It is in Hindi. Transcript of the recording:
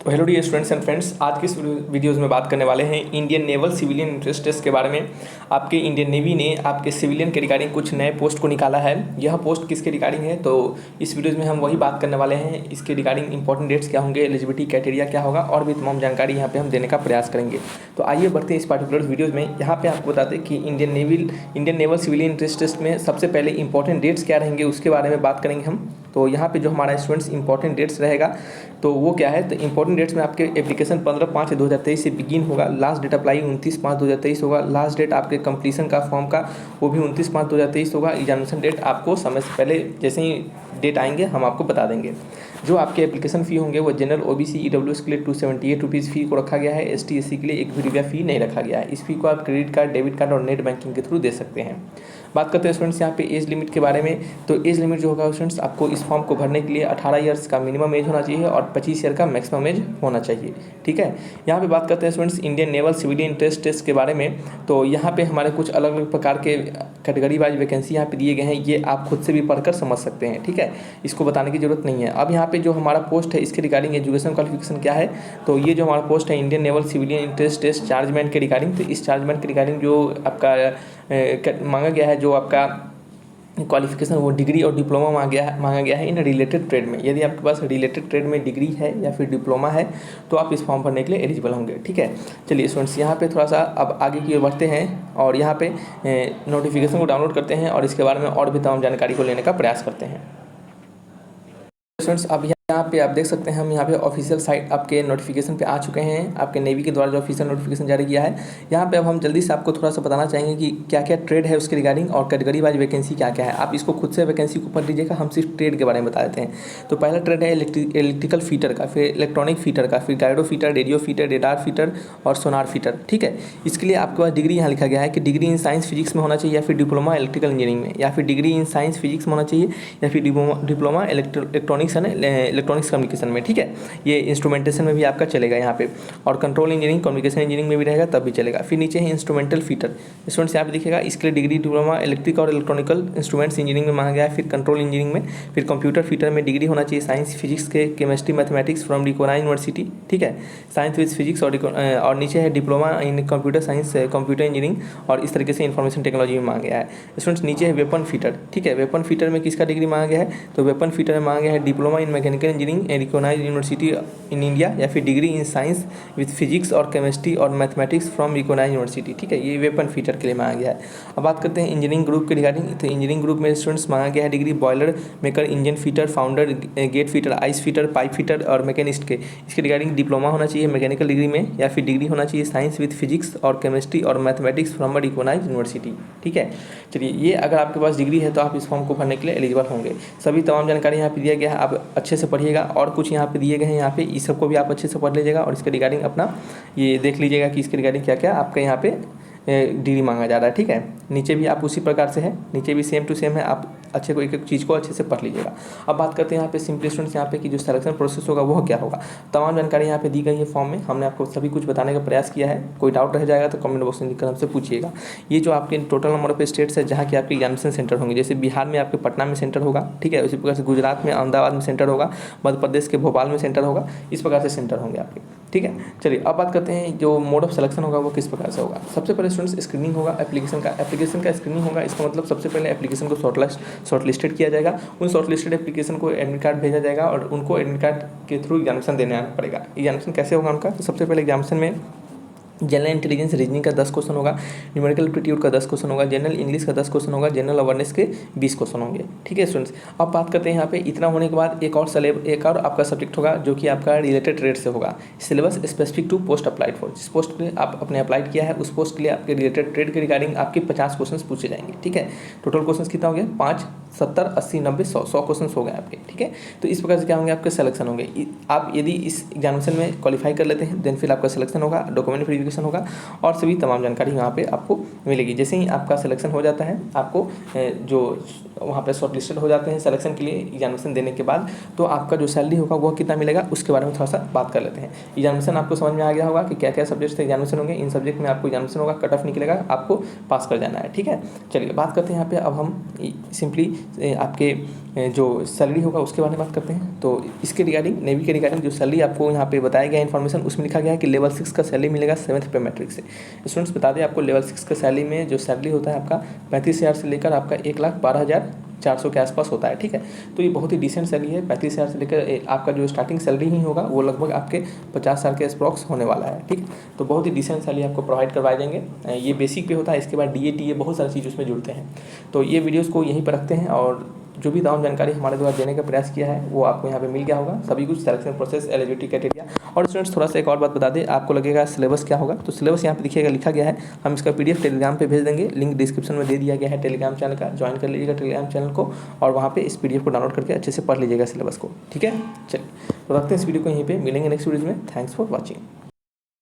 तो hello dear students and friends, आज की इस वीडियोज़ में बात करने वाले हैं Indian naval civilian entrance test के बारे में। आपके इंडियन नेवी ने आपके सिविलियन के रिगार्डिंग कुछ नए पोस्ट को निकाला है। यह पोस्ट किसके रिगार्डिंग है, तो इस वीडियोज़ में हम वही बात करने वाले हैं। इसके रिगार्डिंग इंपॉर्टेंट डेट्स क्या होंगे, एलिजिबिलिटी क्राइटेरिया क्या होगा और भी तमाम जानकारी यहाँ पे हम देने का प्रयास करेंगे। तो आइए बढ़ते हैं इस पर्टिकुलर वीडियोज़ में। यहाँ पे आपको बताते हैं कि Indian naval civilian entrance test में सबसे पहले इंपॉर्टेंट डेट्स क्या रहेंगे उसके बारे में बात करेंगे हम। तो यहाँ पे जो हमारा स्टूडेंट्स इंपॉर्टेंट डेट्स रहेगा तो वो क्या है, तो इंपॉर्टेंट डेट्स में आपके एप्लीकेशन 15/5/2023 से बिगिन होगा। लास्ट डेट अप्लाई 29/5/2023 होगा। लास्ट डेट आपके कंप्लीशन का फॉर्म का वो भी 29/5/2023 होगा। एग्जामिनेशन डेट आपको समय से पहले जैसे ही डेट आएंगे हम आपको बता देंगे। जो आपके एप्लीकेशन फ़ी होंगे वो जनरल OBC EWS के लिए 278 रुपीज़ फ़ी को रखा गया है। ST SC के लिए 1 भी रुपया फ़ी नहीं रखा गया है। इस फ़ी को आप क्रेडिट कार्ड, डेबिट कार्ड और नेट बैंकिंग के थ्रू दे सकते हैं। बात करते हैं स्टूडेंट्स यहाँ पे एज लिमिट के बारे में। तो एज लिमिट जो होगा स्टूडेंट्स, आपको इस फॉर्म को भरने के लिए 18 ईयर्स का मिनिमम एज होना चाहिए और 25 ईयर का मैक्सिमम एज होना चाहिए। ठीक है, यहाँ पे बात करते हैं students Indian naval civilian entrance test के बारे में। तो यहाँ पे हमारे कुछ अलग अलग प्रकार के कैटेगरी वाइज वैकेंसी यहाँ पे दिए गए हैं। ये आप खुद से भी पढ़कर समझ सकते हैं। ठीक है, इसको बताने की जरूरत नहीं है। अब यहाँ पे जो हमारा पोस्ट है इसके रिगार्डिंग एजुकेशन क्वालिफिकेशन क्या है, तो ये जो हमारा पोस्ट है Indian naval civilian entrance test chargeman के रिगार्डिंग। तो इस चार्जमेंट के रिगार्डिंग जो आपका मांगा गया है, जो आपका क्वालिफिकेशन वो डिग्री और डिप्लोमा मांगा गया है इन रिलेटेड ट्रेड में। यदि आपके पास रिलेटेड ट्रेड में डिग्री है या फिर डिप्लोमा है तो आप इस फॉर्म भरने के लिए एलिजिबल होंगे। ठीक है, चलिए स्टूडेंट्स यहाँ पे थोड़ा सा अब आगे की ओर बढ़ते हैं और यहाँ पे नोटिफिकेशन को डाउनलोड करते हैं और इसके बारे में और भी तमाम जानकारी को लेने का प्रयास करते हैं। स्टूडेंट्स अब यहाँ पे आप देख सकते हैं, हम यहाँ पे ऑफिशियल साइट आपके नोटिफिकेशन पे आ चुके हैं। आपके नेवी के द्वारा जो ऑफिशियल नोटिफिकेशन जारी किया है, यहाँ पे अब हम जल्दी से आपको थोड़ा सा बताना चाहेंगे कि क्या क्या ट्रेड है उसके रिगार्डिंग और कैटेगरी वाइज वैकेंसी क्या क्या है। आप इसको खुद से वैकेंसी को पढ़ लीजिएगा, हम सिर्फ ट्रेड के बारे में बता देते हैं। तो पहला ट्रेड है इलेक्ट्रिकल फीटर का, फिर इलेक्ट्रॉनिक फीटर का, फिर Guido fitter, radio fitter, radar fitter और सोनार फीटर। ठीक है, इसके लिए आपके पास डिग्री यहाँ लिखा गया है कि डिग्री इन साइंस फिजिक्स में होना चाहिए या फिर डिप्लोमा इलेक्ट्रिकल इंजीनियरिंग में, या फिर डिग्री इन साइंस फिजिक्स में होना चाहिए या फिर diploma electronics and electronics communication में। ठीक है, ये इंस्ट्रूमेंटेशन में भी आपका चलेगा यहाँ पे, और कंट्रोल इंजीनियरिंग कम्युनिकेशन इंजीनियरिंग में भी रहेगा तब भी चलेगा। फिर नीचे है इंस्ट्रूमेंटल फीटर। स्टूडेंट्स यहाँ पे दिखेगा, इसके लिए डिग्री डिप्लोमा इलेक्ट्रिक और इलेक्ट्रॉनिकल इंस्ट्रूमेंट्स इंजीनियरिंग में मांगा गया है। फिर कंट्रोल इंजीनियरिंग में, फिर कंप्यूटर फीटर में डिग्री होना चाहिए साइंस फिजिक्स के, chemistry mathematics from recognised university. ठीक है, साइंस विद फिजिक्स और नीचे है diploma in computer science, computer engineering और इस तरीके से इन्फॉर्मेशन टेक्नोलॉजी में मांगा गया है। स्टूडेंट्स नीचे है वेपन फीटर। ठीक है, वेपन फीटर में किसका डिग्री मांगा गया है, तो वेपन फीटर में मांगा गया है diploma in mechanical engineering recognised university in India या फिर degree in science with physics और केमिस्ट्री और मैथमेटिक्स फ्रॉम रिकॉग्नाइज्ड यूनिवर्सिटी। ठीक है, ये वेपन फीटर के लिए मांगा गया है। अब बात करते हैं इंजीनियरिंग ग्रुप के रिगार्डिंग। तो इंजीनियरिंग ग्रुप में स्टूडेंट्स मांगा गया है degree boiler maker, engine fitter, founder, gate fitter, ice fitter, pipe fitter और मैकेनिस्ट के। इसके रिगार्डिंग डिप्लोमा होना चाहिए मैकेनिकल डिग्री में या फिर डिग्री होना चाहिए साइंस विद फिजिक्स और केमिस्ट्री और मैथमेटिक्स फ्रॉम रिकॉग्नाइज्ड यूनिवर्सिटी। ठीक है, चलिए ये अगर आपके पास डिग्री है तो आप इस फॉर्म को भरने के लिए एलिजिबल होंगे। सभी तमाम जानकारी यहाँ पे दिया गया है, आप अच्छे से पढ़िएगा। और कुछ यहाँ पे दिए गए हैं, यहाँ पे इस सबको भी आप अच्छे से पढ़ लीजिएगा और इसके रिगार्डिंग अपना ये देख लीजिएगा कि इसके रिगार्डिंग क्या क्या आपका यहाँ पे डिग्री मांगा जा रहा है। ठीक है, नीचे भी आप उसी प्रकार से है, नीचे भी सेम टू सेम है, आप अच्छे को एक एक चीज़ को अच्छे से पढ़ लीजिएगा। अब बात करते हैं यहाँ पे सिंपली स्टूडेंट्स यहाँ पे कि जो सिलेक्शन प्रोसेस होगा वो क्या होगा। तमाम जानकारी यहाँ पे दी गई है फॉर्म में, हमने आपको सभी कुछ बताने का प्रयास किया है। कोई डाउट रह जाएगा तो कमेंट बॉक्स में लिखकर हमसे पूछिएगा। ये जो आपके टोटल नंबर ऑफ स्टेट्स है जहाँ की आपके एग्जामिनेशन सेंटर होंगे, जैसे बिहार में आपके पटना में सेंटर होगा। ठीक है, उसी प्रकार से गुजरात में अहमदाबाद में सेंटर होगा, मध्य प्रदेश के भोपाल में सेंटर होगा, इस प्रकार से सेंटर होंगे आपके। ठीक है, चलिए अब बात करते हैं जो मोड ऑफ सिलेक्शन होगा वो किस प्रकार से होगा। सबसे पहले स्टूडेंट्स स्क्रीनिंग होगा, एप्लीकेशन का स्क्रीनिंग होगा। इसका मतलब सबसे पहले एप्लीकेशन को शॉर्टलिस्टेड किया जाएगा। उन शॉर्टलिस्टेड एप्लीकेशन को एडमिट कार्ड भेजा जाएगा और उनको एडमिट कार्ड के थ्रू एग्जामिनेशन देने आना पड़ेगा। एग्जामिनेशन कैसे होगा उनका, तो सबसे पहले एग्जामिनेशन में जनरल इंटेलिजेंस रीजनिंग का 10 क्वेश्चन होगा, न्यूमेरिकल एप्टीट्यूड का 10 क्वेश्चन होगा, जनरल इंग्लिश का 10 क्वेश्चन होगा, जनरल अवेयरनेस के 20 क्वेश्चन होंगे। ठीक है स्टूडेंट्स, अब बात करते हैं यहाँ पे इतना होने के बाद एक और आपका सब्जेक्ट होगा जो कि आपका रिलेटेड ट्रेड से होगा। Syllabus specific to post applied for, जिस पोस्ट के लिए आप अपने अप्लाइड किया है उस पोस्ट के लिए आपके रिलेटेड ट्रेड के रिगार्डिंग आपके 50 क्वेश्चन पूछे जाएंगे। ठीक है, टोटल क्वेश्चन कितना हो गया, 5, 70, 80, 90, 100 क्वेश्चन हो गए आपके। ठीक है, तो इस प्रकार से क्या होंगे आपके सिलेक्शन होंगे। आप यदि इस एग्जामिनेशन में क्वालिफाई कर लेते हैं देन फिर आपका सिलेक्शन होगा, डॉक्यूमेंट वेरिफिकेशन होगा और सभी तमाम जानकारी वहाँ पे आपको मिलेगी। जैसे ही आपका सिलेक्शन हो जाता है, आपको जो वहाँ पे शॉर्ट लिस्टेड हो जाते हैं सिलेक्शन के लिए एग्जामिनेशन देने के बाद, तो आपका जो सैलरी होगा वो कितना मिलेगा उसके बारे में थोड़ा सा बात कर लेते हैं। एग्जामिनेशन आपको समझ में आ गया होगा कि क्या क्या सब्जेक्ट से एग्जामिनेशन होंगे। इन सब्जेक्ट में आपको एग्जामिनेशन होगा, कट ऑफ निकलेगा, आपको पास कर जाना है। ठीक है, चलिए बात करते हैं यहाँ पे। अब हम सिंपली आपके जो सैलरी होगा उसके बारे में बात करते हैं। तो इसके रिगार्डिंग नेवी के रिगार्डिंग जो सैलरी आपको यहाँ पे बताया गया इन्फॉर्मेशन, उसमें लिखा गया है कि लेवल 6 का सैलरी मिलेगा 7th पे मैट्रिक से। स्टूडेंट्स बता दें आपको, लेवल 6 का सैलरी में जो सैलरी होता है आपका 35,000 से लेकर आपका 1,12,400 के आसपास होता है, ठीक है। तो ये बहुत ही डिसेंट सैलरी है। 35,000 से लेकर आपका जो स्टार्टिंग सैलरी ही होगा वो लगभग आपके 50 साल के अप्रॉक्स होने वाला है, ठीक है। तो बहुत ही डिसेंट सैलरी आपको प्रोवाइड करवाए देंगे। ये बेसिक पे होता है, इसके बाद DA TA बहुत सारी चीज़ उसमें जुड़ते हैं। तो ये वीडियोज़ को यहीं पर रखते हैं और जो भी तमाम जानकारी हमारे द्वारा देने का प्रयास किया है वो आपको यहाँ पे मिल गया होगा, सभी कुछ सिलेक्शन प्रोसेस, एलिजिबिलिटी क्राइटेरिया। और स्टूडेंट्स थोड़ा सा एक और बात बता दें, आपको लगेगा सिलेबस क्या होगा, तो सिलेबस यहाँ पे दिखिएगा लिखा गया है। हम इसका PDF टेलीग्राम पे भेज देंगे, लिंक डिस्क्रिप्शन में दे दिया गया है टेलीग्राम चैनल का, ज्वाइन कर लीजिएगा टेलीग्राम चैनल को और वहाँ पे इस PDF को डाउनलोड करके अच्छे से पढ़ लीजिएगा सिलेबस को, ठीक है। चलिए तो रखते हैं इस वीडियो को यहीं पे, मिलेंगे नेक्स्ट वीडियो में। Thanks for watching.